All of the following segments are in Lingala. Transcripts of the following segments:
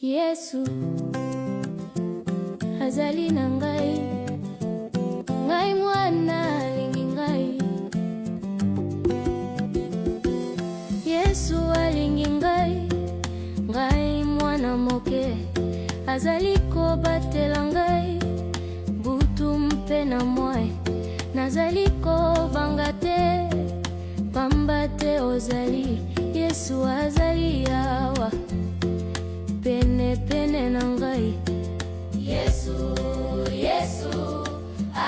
Yesu azali na ngai, ngai mwana alingi ngai. Yesu alingi ngai, ngai mwana moke. Azali kobatela ngai butu mpe na mwai. Nazali kobanga te, pamba te ozali. Yesu azali awa pene pene na ngai. Yesu, Yesu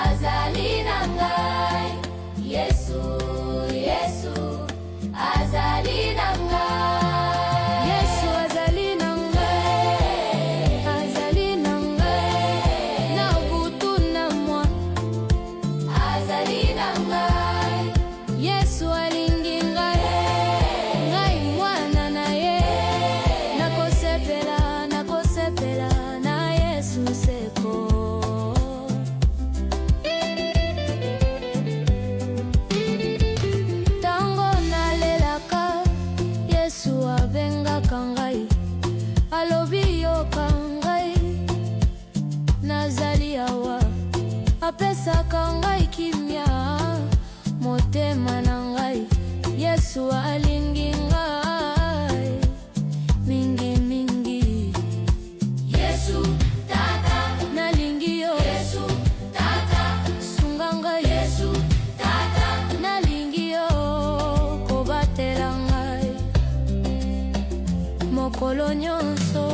azali na ngai. Yesu, Yesu azali na ngai. Yesu azali na ngai, azali na ngai. Na butu na mwa azali na ngai. Yesu alingi ngai, ngai mwana na ye. Nakosepela, nakosepela na Yesu seko. Tango nalelaka, Yesu abengaka ngai, alobi yoka ngai, nazali awa. Apesaka ngai kimia, motema na ngai. Yesu alingi ngai mingi mingi. Yesu tata nalingi yo. Yesu tata sunga ngai. Yesu tata nalingi yo kobatela ngai mokolo nyonso.